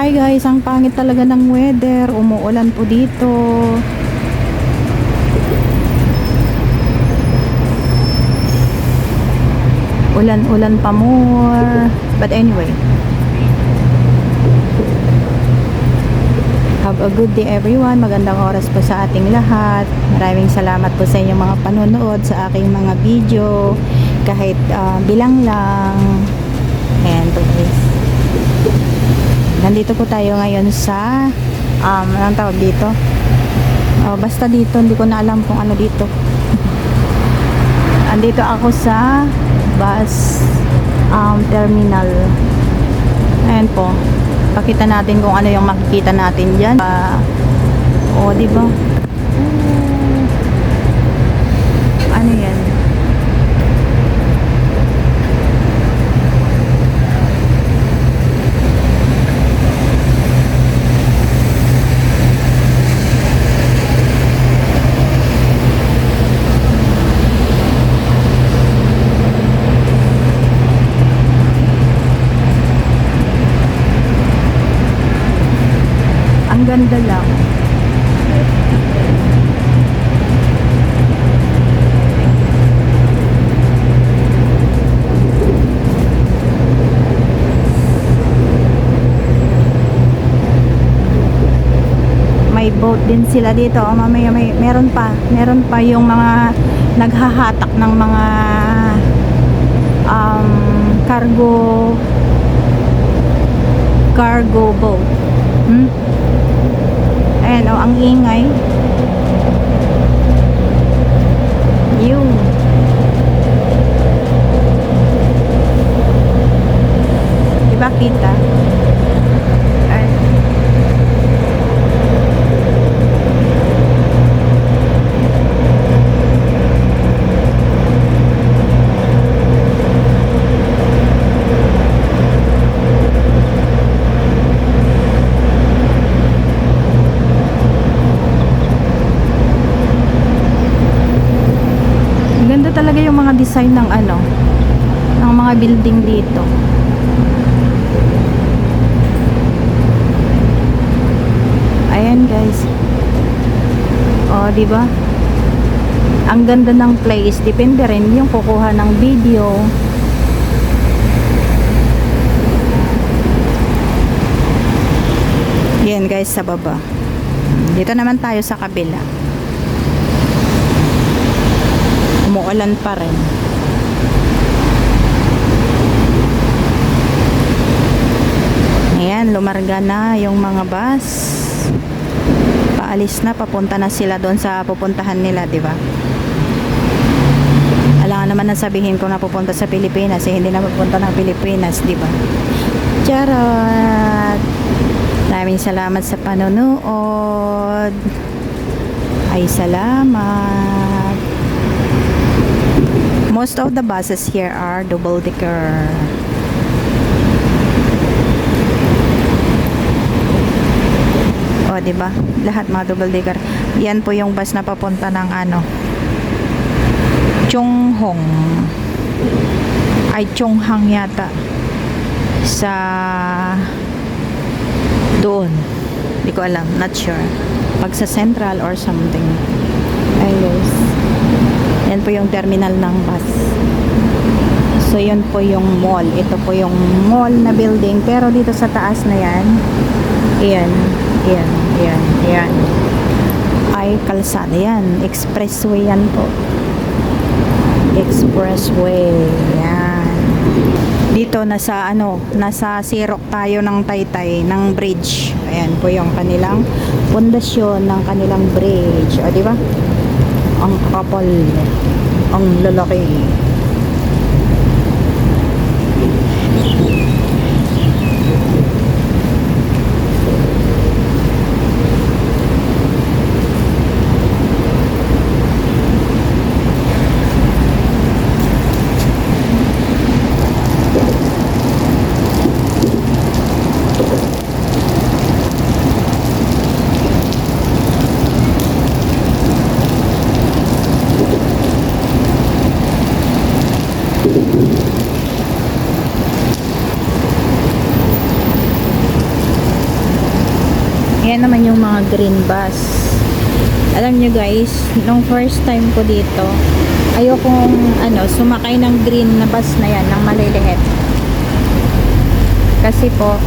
Hi guys, ang pangit talaga ng weather. Umuulan po dito. Ulan-ulan pa more. But anyway, have a good day everyone. Magandang oras po sa ating lahat. Maraming salamat po sa inyong mga panonood sa aking mga video. Kahit bilang lang. And guys, nandito po tayo ngayon sa anong tawag dito? Basta dito, hindi ko na alam kung ano dito. Andito ako sa bus terminal. Ayan po. Pakita natin kung ano yung makikita natin diyan. Di ba? Ano 'yan? Ang ganda lang. May boat din sila dito. Mamaya meron pa yung mga naghahatak ng mga cargo boat. Ayan ang ingay. Yun. Diba kita? Ayan. Ganda talaga yung mga design ng ng mga building dito. Ayan guys. Di ba? Ang ganda ng place. Depende rin yung kukuha ng video. Yan guys, sa baba. Dito naman tayo sa kabila. Umuulan pa rin. Ayan, lumarga na yung mga bus. Paalis na, papunta na sila doon sa pupuntahan nila, di ba? Alangan naman na sabihin ko na pupunta sa Pilipinas, hindi na pupunta ng Pilipinas, di ba? Charot! Maraming salamat sa panonood. Ay, salamat. Most of the buses here are double decker. Diba? Lahat mga double decker. Yan po yung bus na papunta ng Chonghong. Ay, Chonghang yata. Sa doon. Hindi ko alam. Not sure. Pag sa Central or something. Ayos. Yan po yung terminal ng bus. So, yun po yung mall. Ito po yung mall na building. Pero dito sa taas na yan, yan. Ay, kalsada yan. Expressway yan po. Expressway. Yan. Dito, nasa Sirok tayo ng Taytay, ng bridge. Ayan po yung kanilang pundasyon ng kanilang bridge. O, diba? Ang kapal, ang lalaki. naman yung mga green bus. Alam nyo guys, nung first time ko dito, ayokong sumakay ng green na bus na yan, ng maliliit. Kasi po,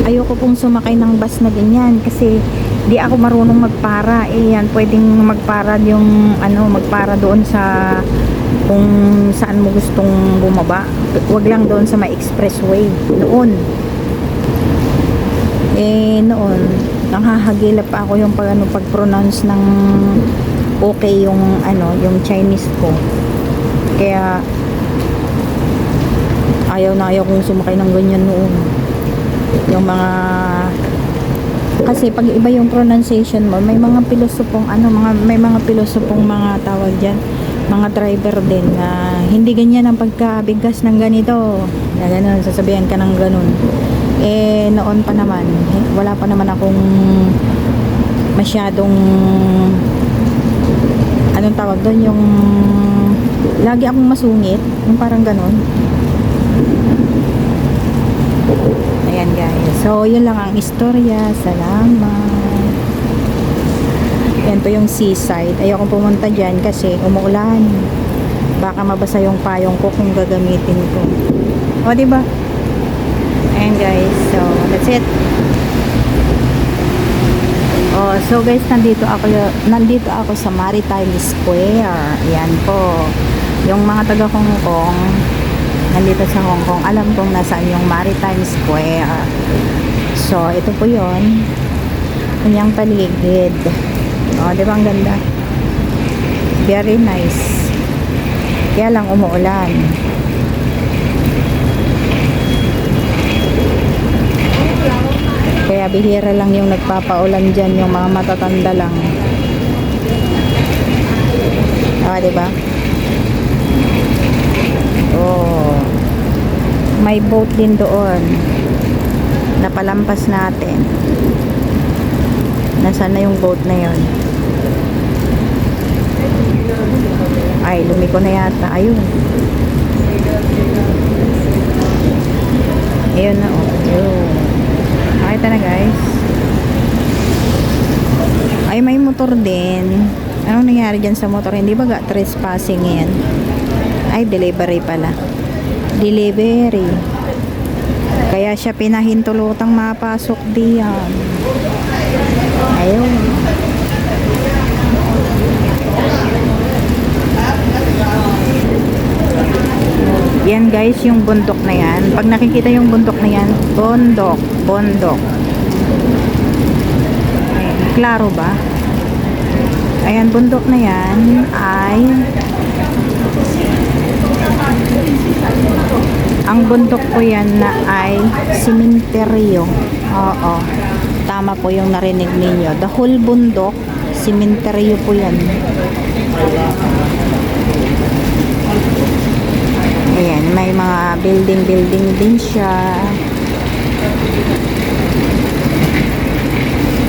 ayoko pong sumakay ng bus na ganyan kasi di ako marunong magpara. Yan, pwedeng magpara yung magpara doon sa kung saan mo gustong bumaba. Wag lang doon sa may expressway noon. Noon nanghahagilap pa ako yung pag-pronounce ng okay yung yung Chinese ko. Kaya ayaw kong sumakay ng ganyan noon. Yung mga kasi pag iba yung pronunciation mo, may mga pilosopong may mga pilosopong mga tawag diyan, mga driver din na hindi ganyan ang pagkabigkas ng ganito. Na ganun, sasabihan ka ng ganun. Noon pa naman, wala pa naman akong masyadong anong tawag doon, yung lagi akong masungit, yung parang ganun. Ayan guys, so yun lang ang istorya. Salamat. Yan po yung seaside. Ayokong pumunta dyan kasi umuulan, baka mabasa yung payong ko kung gagamitin ko. O diba? Ayan guys, so that's it. So guys, nandito ako sa Maritime Square. Ayan po, yung mga taga Hong Kong nandito sa Hong Kong, alam kong nasaan yung Maritime Square. So ito po yun, kanyang paligid. Diba ang ganda, very nice. Kaya lang umuulan. Kaya bihira lang yung nagpapaulan dyan, yung mga matatanda lang. Diba? May boat din doon na palampas natin. Nasaan na yung boat na yon? Ay, lumiko na yata. Ayun. Ayun na Ayun. Nakita na guys. Ay, may motor din. Anong nangyari dyan sa motor? Hindi ba trespassing yan? Ay, delivery pala. Delivery. Kaya siya pinahintulutang mapasok diyan. Ayun. Yan guys, yung bundok na yan. Pag nakikita yung bundok na yan, bundok. Ayan, klaro ba? Ayan, bundok na yan ay ang bundok po yan na ay simenteryo. Oo, tama po yung narinig ninyo. The whole bundok, simenteryo po yan. Ayan, may mga building din siya.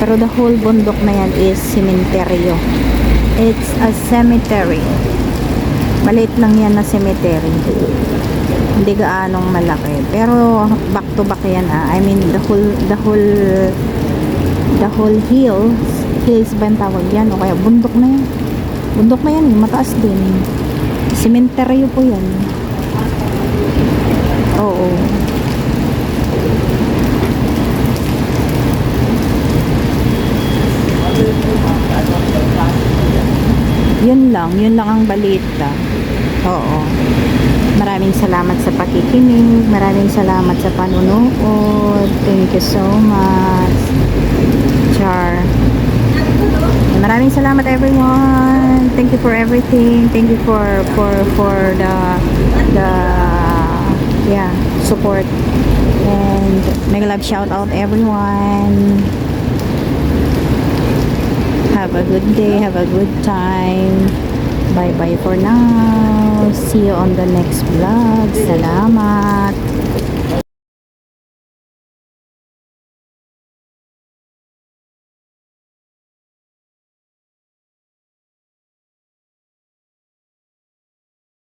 Pero the whole bundok na yan is simenteryo. It's a cemetery. Maliit lang yan na cemetery. Hindi gaanong malaki. Pero back to back yan I mean the whole hills ba ang tawag yan? O kaya bundok na yan. Bundok na yan, mataas din. Cemetery po yan. Oo. Yun lang ang balita. Oo. Maraming salamat sa pakikinig. Maraming salamat sa panunood. Thank you so much. Char. Maraming salamat everyone. Thank you for everything. Thank you for the support. And mega love shout out everyone. Have a good day. Have a good time. Bye bye for now. See you on the next vlog. Salamat.